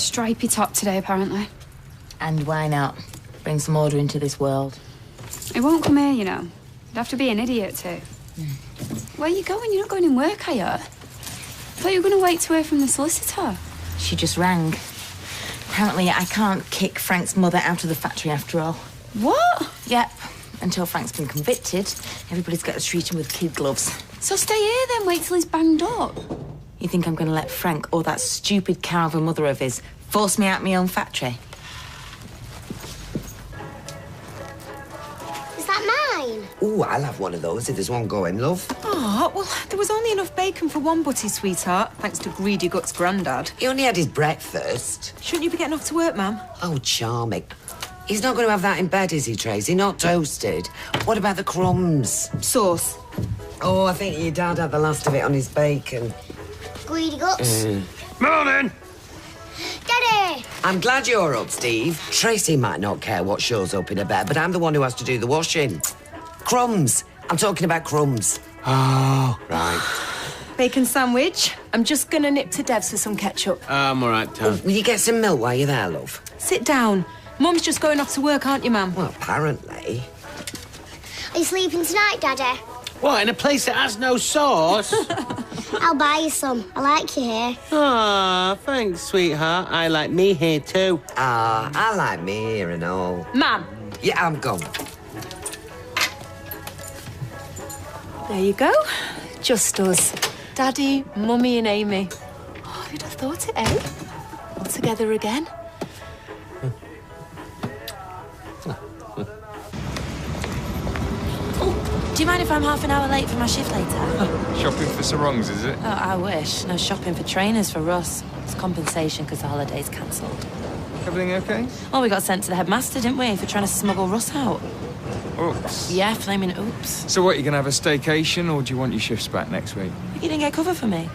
stripy top today, apparently. And why not? Bring some order into this world. He won't come here, you know. You'd have to be an idiot to. Where are you going? You're not going in work, are you? I thought you were going to wait to hear from the solicitor. She just rang. Apparently, I can't kick Frank's mother out of the factory after all. What? Yep. Until Frank's been convicted, everybody's got to treat him with kid gloves. So stay here then, wait till he's banged up. You think I'm going to let Frank or that stupid cow of a mother of his force me out my own factory? Is that mine? Ooh, I'll have one of those if there's one going, love. Oh, well, there was only enough bacon for one butty, sweetheart, thanks to Greedy Guts' granddad. He only had his breakfast. Shouldn't you be getting off to work, ma'am? Oh, charming. He's not going to have that in bed, is he, Tracy? Not toasted. What about the crumbs? Sauce. Oh, I think your dad had the last of it on his bacon. Greedy Guts. Morning! Daddy! I'm glad you're up, Steve. Tracy might not care what shows up in her bed, but I'm the one who has to do the washing. Crumbs. I'm talking about crumbs. Oh, right. Bacon sandwich. I'm just going to nip to Dev's for some ketchup. I'm all right, Tom. Will you get some milk while you're there, love? Sit down. Mum's just going off to work, aren't you, ma'am? Well, apparently. Are you sleeping tonight, Daddy? What, in a place that has no sauce? I'll buy you some. I like you here. Ah, thanks, sweetheart. I like me here too. Ah, I like me here and all. Ma'am. Yeah, I'm gone. There you go. Just us. Daddy, Mummy and Amy. Oh, who'd have thought it, eh? All together again. Do you mind if I'm half an hour late for my shift later? Shopping for sarongs, is it? Oh, I wish. No shopping for trainers for Russ. It's compensation because the holiday's cancelled. Everything okay? Well, we got sent to the headmaster, didn't we, for trying to smuggle Russ out? Oops. Yeah, flaming oops. So what, you going to have a staycation, or do you want your shifts back next week? You didn't get cover for me.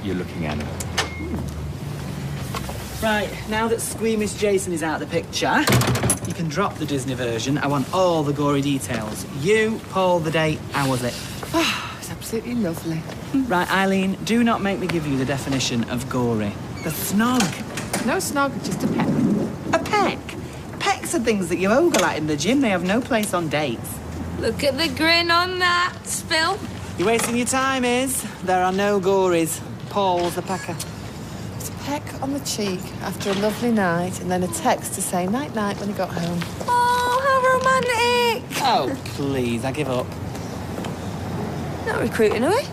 You're looking at it. Right, now that Squeamish Jason is out of the picture, you can drop the Disney version. I want all the gory details. You, Paul, the date, how was it? Oh, it's absolutely lovely. Right, Eileen, do not make me give you the definition of gory. The snog. No snog, just a peck. A peck? Pecks are things that you ogle at in the gym. They have no place on dates. Look at the grin on that, Spill. You're wasting your time, Iz. There are no gories. Paul's a pecker. It's a peck on the cheek after a lovely night and then a text to say night-night when he got home. Oh, how romantic. Oh, please, I give up. Not recruiting, are we?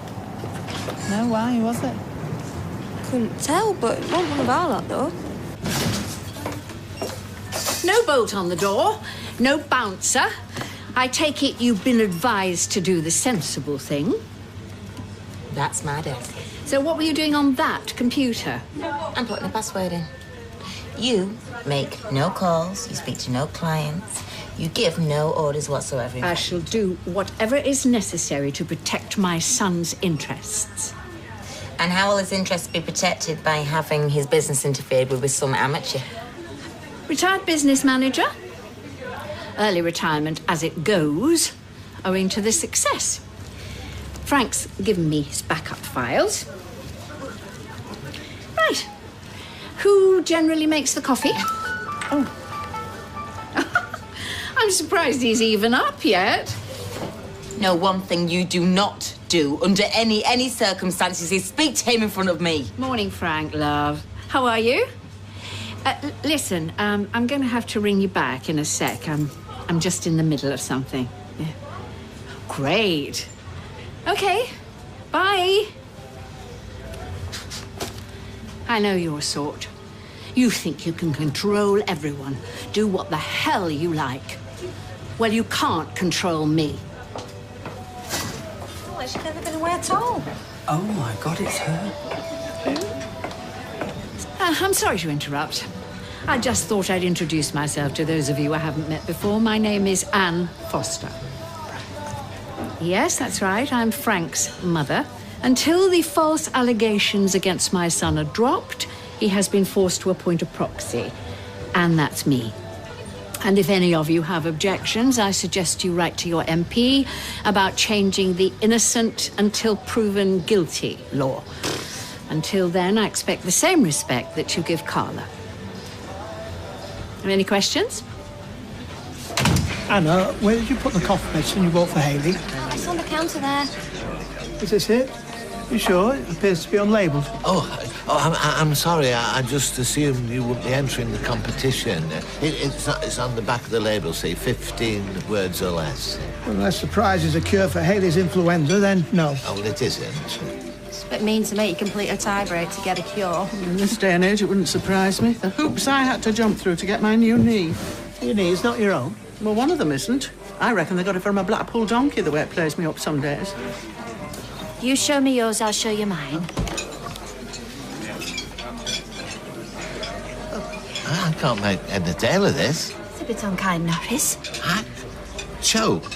No, why? Who was it? Couldn't tell, but it wasn't one of our lot, though. No bolt on the door, no bouncer. I take it you've been advised to do the sensible thing. That's my desk. So what were you doing on that computer? I'm putting the password in. You make no calls, you speak to no clients, you give no orders whatsoever. I shall do whatever is necessary to protect my son's interests. And how will his interests be protected by having his business interfered with some amateur? Retired business manager. Early retirement as it goes, owing to the success. Frank's given me his backup files. Right. Who generally makes the coffee? Oh. I'm surprised he's even up yet. No, one thing you do not do under any circumstances is speak to him in front of me. Morning, Frank, love. How are you? Listen, I'm going to have to ring you back in a sec. I'm just in the middle of something. Yeah. Great. Okay. Bye. I know your sort. You think you can control everyone, do what the hell you like. Well, you can't control me. Oh, she's never been away at all. Oh, my God, it's her. I'm sorry to interrupt. I just thought I'd introduce myself to those of you I haven't met before. My name is Anne Foster. Yes, that's right. I'm Frank's mother. Until the false allegations against my son are dropped, he has been forced to appoint a proxy. And that's me. And if any of you have objections, I suggest you write to your MP about changing the innocent until proven guilty law. Until then, I expect the same respect that you give Carla. Any questions? Anna, where did you put the cough medicine you bought for Hayley? It's on the counter there. Is this it? You sure? It appears to be unlabelled. I'm sorry. I just assumed you wouldn't be entering the competition. It's on the back of the label, see, 15 words or less. Well, unless the prize is a cure for Hayley's influenza, then no. Oh, well, it isn't. It's a bit mean to make you complete a tie-break to get a cure. In this day and age, it wouldn't surprise me. The hoops I had to jump through to get my new knee. Your knee is not your own? Well, one of them isn't. I reckon they got it from a Blackpool donkey, the way it plays me up some days. You show me yours, I'll show you mine. I can't make head or tail of this. It's a bit unkind, Norris. Choke.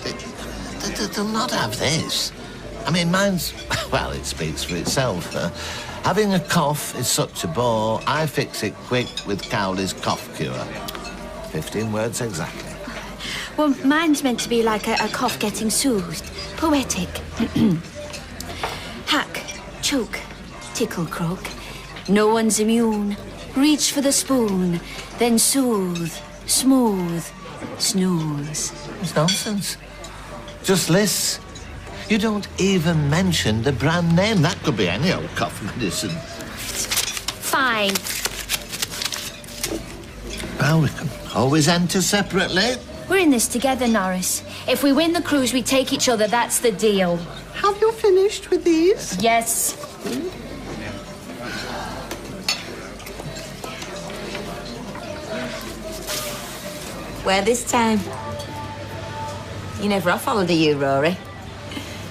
They'll not have this. I mean, mine's... Well, it speaks for itself. Having a cough is such a bore. I fix it quick with Cowley's cough cure. 15 words exactly. Well, mine's meant to be like a cough getting soothed. Poetic. Hack, choke, tickle, croak. No one's immune. Reach for the spoon, then soothe, smooth, snooze. It's nonsense. Just lists. You don't even mention the brand name. That could be any old cough medicine. Fine. Well, we can always enter separately. We're in this together, Norris. If we win the cruise, we take each other. That's the deal. Have you finished with these? Yes. Where this time? You never off holiday, you, Rory.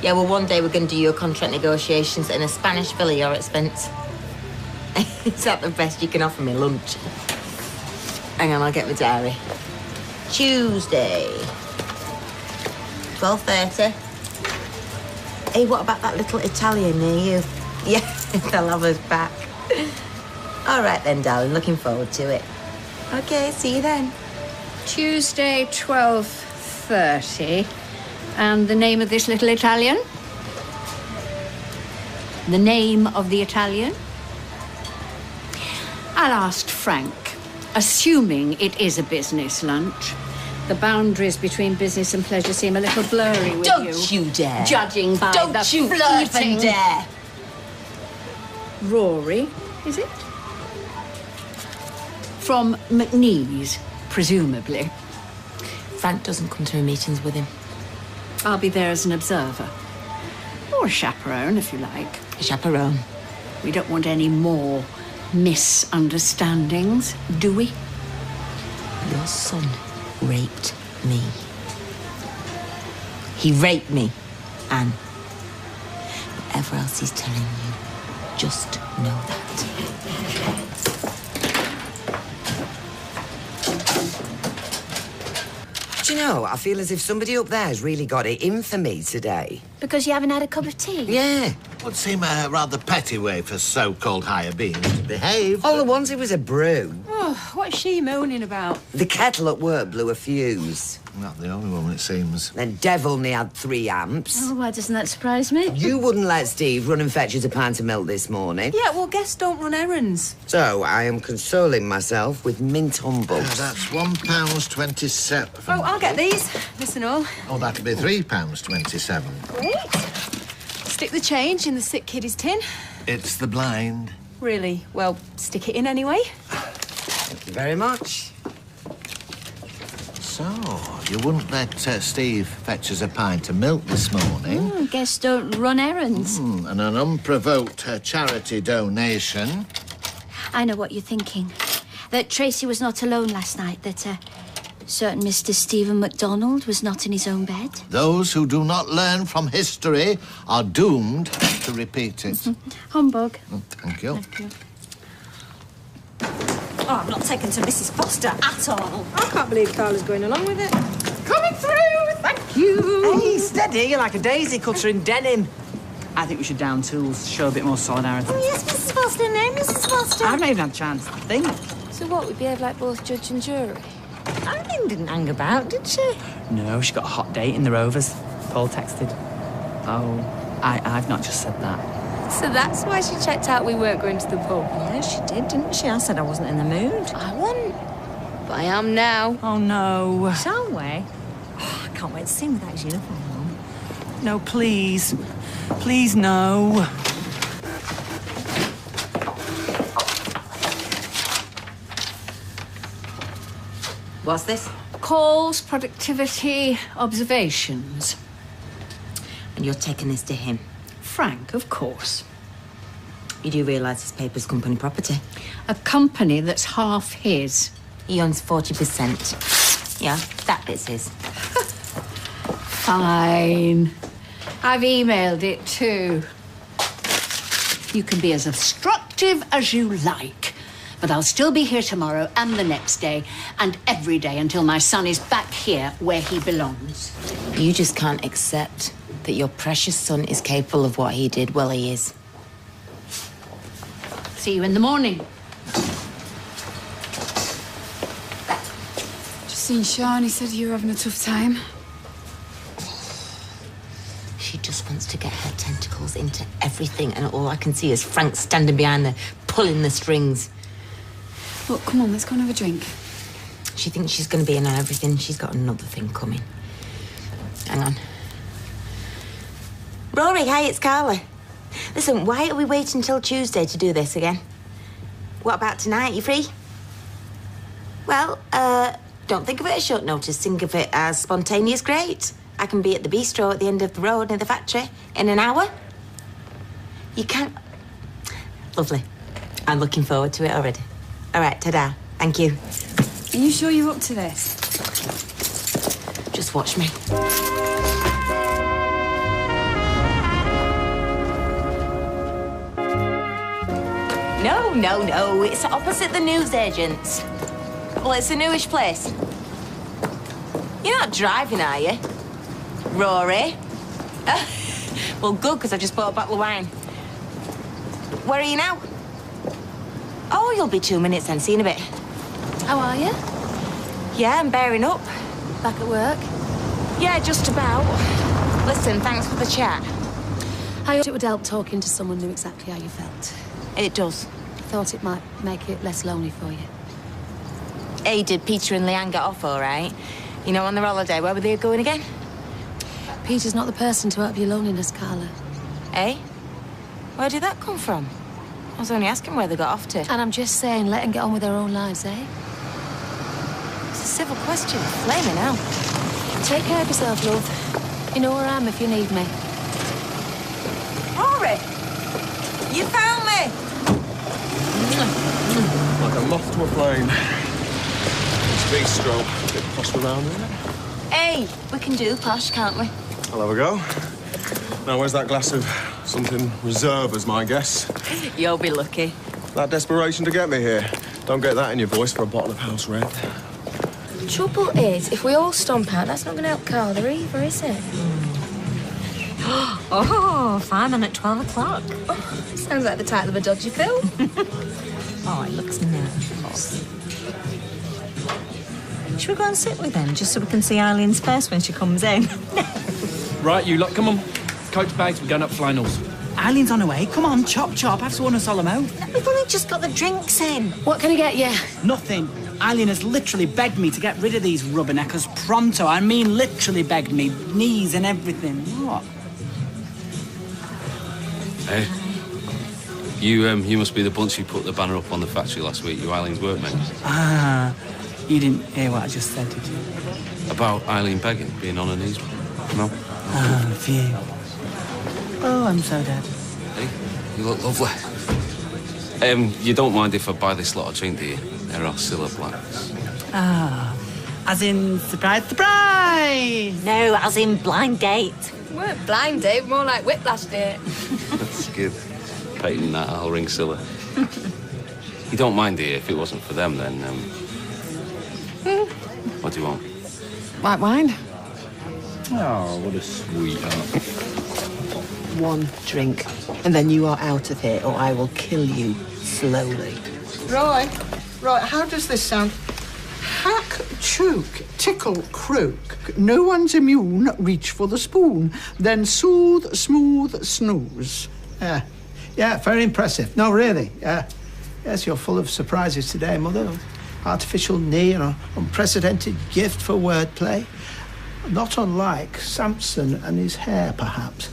Yeah, well, one day we're going to do your contract negotiations in a Spanish villa, your expense. Is that the best you can offer me, lunch? Hang on, I'll get my diary. Tuesday, 12:30. Hey, what about that little Italian near you? Yeah, they'll have us back. All right then, darling, looking forward to it. Okay, see you then. Tuesday, 12:30. And the name of this little Italian? The name of the Italian? I'll ask Frank, assuming it is a business lunch. The boundaries between business and pleasure seem a little blurry with you. Don't you dare. Judging by Don't the you flirting. even dare. Rory, is it? From McNee's, presumably. Frank doesn't come to my meetings with him. I'll be there as an observer. Or a chaperone, if you like. A chaperone. We don't want any more misunderstandings, do we? Your son raped me. He raped me, Anne. Whatever else he's telling you, just know that. Do you know, I feel as if somebody up there's really got it in for me today. Because you haven't had a cup of tea? Yeah. Would seem a rather petty way for so-called higher beings to behave. All I wanted was a brew. Oh, what's she moaning about? The kettle at work blew a fuse. Not the only one, it seems. Then Devil only had 3 amps. Oh, why doesn't that surprise me? You wouldn't let Steve run and fetch us a pint of milk this morning. Yeah, well, guests don't run errands. So I am consoling myself with mint humbugs. That's £1.27. Oh, I'll get these. Listen all. Oh, that'll be £3.27. Great. Stick the change in the sick kiddie's tin. It's the blind. Really? Well, stick it in anyway. Thank you very much. So, you wouldn't let Steve fetch us a pint of milk this morning? Guests don't run errands. And an unprovoked charity donation. I know what you're thinking. That Tracy was not alone last night, that certain Mr. Stephen MacDonald was not in his own bed. Those who do not learn from history are doomed to repeat it. Humbug. Thank you. Thank you. Oh, I'm not taken to Mrs. Foster at all. I can't believe Carla's going along with it. Coming through, thank you. Hey, steady, you're like a daisy cutter in denim. I think we should down tools, show a bit more solidarity. Oh, yes, Mrs. Foster, no, Mrs. Foster. I've not even had a chance to think. So what, we behave like both judge and jury? Anne didn't hang about, did she? No, she got a hot date in the Rovers. Paul texted. Oh, I've not just said that. So that's why she checked out we weren't going to the pub. Yeah, she did, didn't she? I said I wasn't in the mood. I wasn't. But I am now. Oh, no. Shall we? Oh, I can't wait to see him without his uniform on. No, please. Please, no. What's this? Calls, productivity, observations. And you're taking this to him? Frank, of course. You do realise this paper's company property? A company that's half his. He owns 40%. Yeah, that bit's his. Fine. I've emailed it too. You can be as obstructive as you like, but I'll still be here tomorrow and the next day and every day until my son is back here where he belongs. You just can't accept that your precious son is capable of what he did. Well, he is. See you in the morning. Just seen Sean. He said you were having a tough time. She just wants to get her tentacles into everything, and all I can see is Frank standing behind there, pulling the strings. Look, come on, let's go and have a drink. She thinks she's going to be in on everything. She's got another thing coming. Hang on. Rory, hi, it's Carla. Listen, why are we waiting until Tuesday to do this again? What about tonight? You free? Well, don't think of it as short notice. Think of it as spontaneous great. I can be at the bistro at the end of the road near the factory in an hour. You can't... Lovely. I'm looking forward to it already. All right, ta-da. Thank you. Are you sure you're up to this? Just watch me. No. It's opposite the newsagents. Well, it's a newish place. You're not driving, are you? Rory? Well, good, because I just bought a bottle of wine. Where are you now? Oh, you'll be 2 minutes then. See you in a bit. How are you? Yeah, I'm bearing up. Back at work? Yeah, just about. Listen, thanks for the chat. I thought it would help talking to someone who knew exactly how you felt. It does. Thought it might make it less lonely for you. Hey, did Peter and Leanne get off all right? You know, on their holiday, where were they going again? Peter's not the person to help your loneliness, Carla. Eh? Where did that come from? I was only asking where they got off to. And I'm just saying, let them get on with their own lives, eh? It's a civil question. Flaming out. Take care of yourself, love. You know where I am if you need me. Rory! You found me! Like a moth to a flame. It's bistro. Bit posh around, isn't it? Hey, we can do posh, can't we? I'll have a go. Now, where's that glass of something reserve as my guess? You'll be lucky. That desperation to get me here. Don't get that in your voice for a bottle of house red. The trouble is, if we all stomp out, that's not going to help Carla either, is it? Oh, fireman at 12 o'clock. Oh, sounds like the title of a dodgy film. Oh, it looks nervous. Should we go and sit with them, just so we can see Eileen's face when she comes in? Right, you lot, come on. Coach bags, we're going up finals. Eileen's on her way. Come on, chop, chop. Have someone a solemn oath. We've only just got the drinks in. What can I get you? Nothing. Eileen has literally begged me to get rid of these rubberneckers pronto. I mean, literally begged me. Knees and everything. What? Hey. You must be the bunch who put the banner up on the factory last week, you Eileen's workmates. Ah, you didn't hear what I just said, did you? About Eileen begging, being on her knees. No? Ah, phew. Oh, I'm so dead. Hey, you look lovely. You don't mind if I buy this lot of drink, do you? They're all Scylla Blacks. Ah, as in surprise, surprise! No, as in blind date. We weren't blind date, more like whiplash date. That's good. Painting that, I'll ring Scylla. You don't mind, do you? If it wasn't for them, then, what do you want? White wine? Oh, what a sweetheart. One drink, and then you are out of here, or I will kill you slowly. Right, how does this sound? Hack, chook, tickle, croak. No one's immune, reach for the spoon. Then soothe, smooth, snooze. Yeah, very impressive. No, really. Yes, you're full of surprises today, Mother. Artificial knee and an unprecedented gift for wordplay. Not unlike Samson and his hair, perhaps.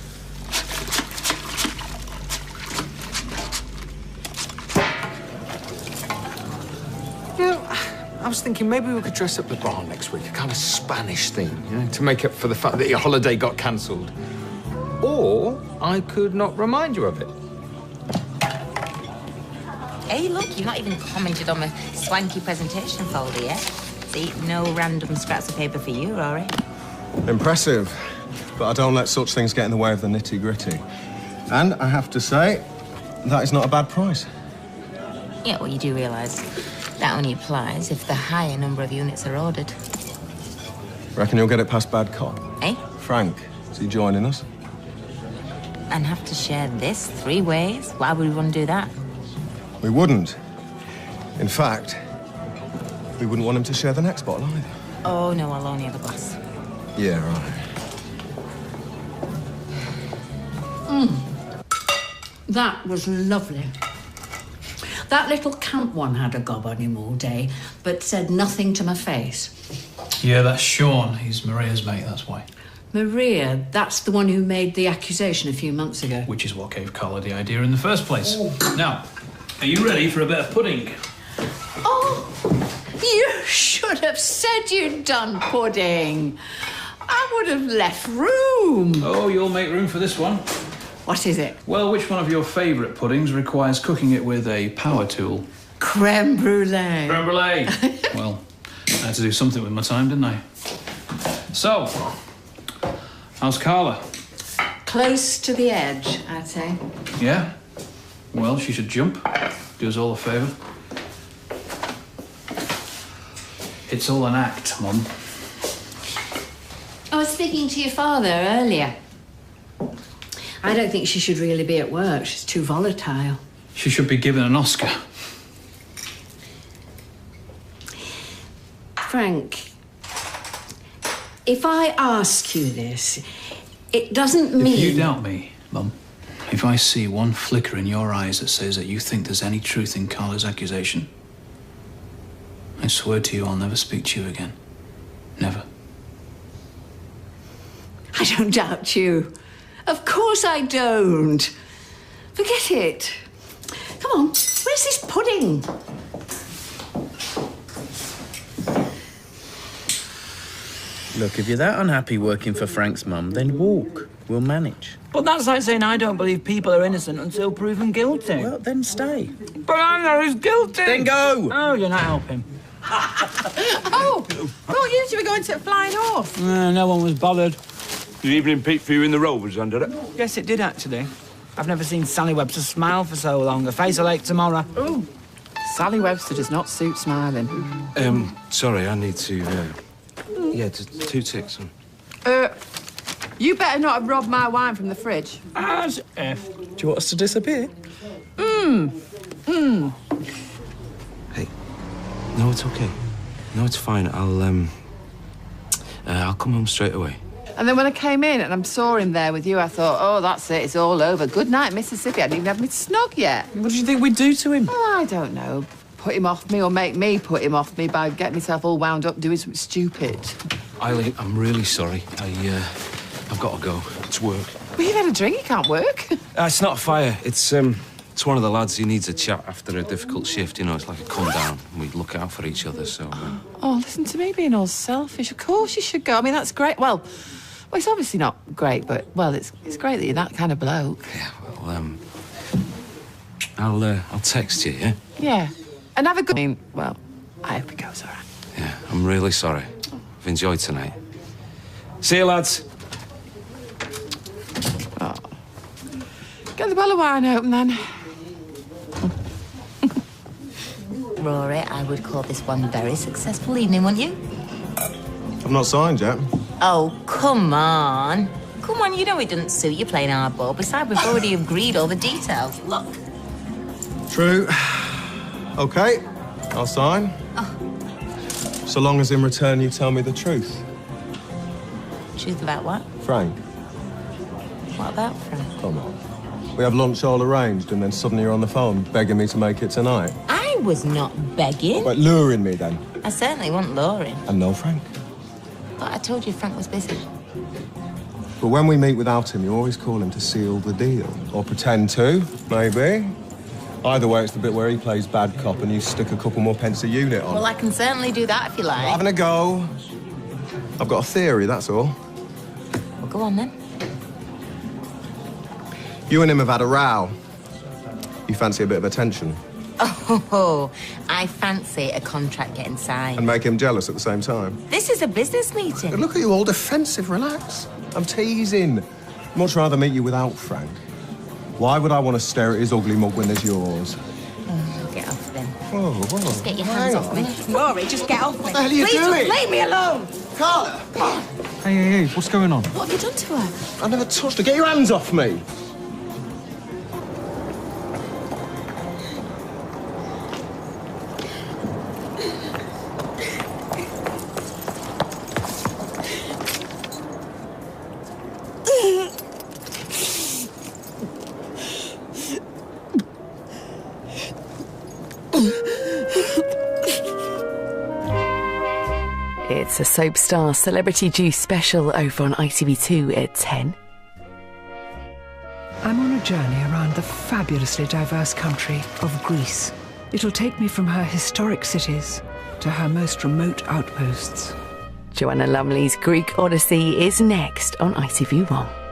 I was thinking maybe we could dress up the barn next week, a kind of Spanish theme, you know, to make up for the fact that your holiday got cancelled. Or I could not remind you of it. Hey, look, you've not even commented on my swanky presentation folder yet. See, no random scraps of paper for you, Rory. Impressive. But I don't let such things get in the way of the nitty-gritty. And I have to say, that is not a bad price. Yeah, well, you do realise that only applies if the higher number of units are ordered. Reckon you'll get it past bad cop? Eh? Frank, is he joining us? And have to share this 3 ways? Why would we want to do that? We wouldn't. In fact, we wouldn't want him to share the next bottle either. Oh, no, I'll only have a glass. Yeah, right. That was lovely. That little camp one had a gob on him all day, but said nothing to my face. Yeah, that's Sean. He's Maria's mate, that's why. Maria, that's the one who made the accusation a few months ago. Which is what gave Carla the idea in the first place. Now, are you ready for a bit of pudding? Oh, you should have said you'd done pudding. I would have left room. Oh, you'll make room for this one. What is it? Well, which one of your favourite puddings requires cooking it with a power tool? Creme brulee. Creme brulee. Well, I had to do something with my time, didn't I? So, how's Carla? Close to the edge, I'd say. Yeah? Well, she should jump. Do us all a favour. It's all an act, Mum. I was speaking to your father earlier. I don't think she should really be at work. She's too volatile. She should be given an Oscar. Frank, if I ask you this, it doesn't mean... If you doubt me, Mum, if I see one flicker in your eyes that says that you think there's any truth in Carla's accusation, I swear to you I'll never speak to you again. Never. I don't doubt you. Of course I don't. Forget it. Come on, where's this pudding? Look, if you're that unhappy working for Frank's mum, then walk. We'll manage. But that's like saying I don't believe people are innocent until proven guilty. Well, then stay. But I know he's guilty. Then go. Oh, you're not helping. Oh, thought you two were going to a flying horse. No one was bothered. Did evening Pete for you in the Rovers under it? Yes, it did, actually. I've never seen Sally Webster smile for so long. Her face will ache tomorrow. Ooh. Sally Webster does not suit smiling. Sorry, I need to, yeah, 2 ticks. You better not have robbed my wine from the fridge. As if. Do you want us to disappear? Hey. No, it's okay. No, it's fine. I'll come home straight away. And then when I came in and I saw him there with you, I thought, oh, that's it, it's all over. Good night, Mississippi. I didn't even have me snog yet. What did you think we'd do to him? Oh, I don't know. Put him off me or make me put him off me by getting myself all wound up doing something stupid. Eileen, I'm really sorry. I've got to go. It's work. Well, you've had a drink, you can't work. It's not a fire. It's one of the lads who needs a chat after a difficult shift. You know, it's like a come down. We look out for each other, so... Oh, listen to me being all selfish. Of course you should go. I mean, that's great. Well, it's obviously not great, but, well, it's great that you're that kind of bloke. Yeah, well, I'll text you, yeah? Yeah. And have a good... I mean, well, I hope it goes all right. Yeah, I'm really sorry. I've enjoyed tonight. See you, lads. Oh. Get the bottle of wine open, then. Rory, I would call this one very successful evening, wouldn't you? I've not signed yet. Oh, come on. Come on, you know it doesn't suit you playing hardball. Besides, we've already agreed all the details. Look. True. OK, I'll sign. Oh. So long as in return you tell me the truth. Truth about what? Frank. What about Frank? Come on. We have lunch all arranged, and then suddenly you're on the phone begging me to make it tonight. I was not begging. But luring me, then. I certainly wasn't luring. And no Frank. But I told you Frank was busy. But when we meet without him, you always call him to seal the deal. Or pretend to, maybe. Either way, it's the bit where he plays bad cop and you stick a couple more pence a unit on. Well, I can certainly do that if you like. Having a go. I've got a theory, that's all. Well, go on then. You and him have had a row. You fancy a bit of attention. Oh, I fancy a contract getting signed. And make him jealous at the same time. This is a business meeting. Look at you, all defensive. Relax. I'm teasing. Much rather meet you without Frank. Why would I want to stare at his ugly mug when there's yours? Oh, get off then. Whoa. Just get your hands off me. Rory, just get off me. What the hell are you Please doing? Leave me alone. Carla! Hey, what's going on? What have you done to her? I never touched her. Get your hands off me. It's a Soap Star Celebrity Juice special over on ITV2 at 10. I'm on a journey around the fabulously diverse country of Greece. It'll take me from her historic cities to her most remote outposts. Joanna Lumley's Greek Odyssey is next on ITV1.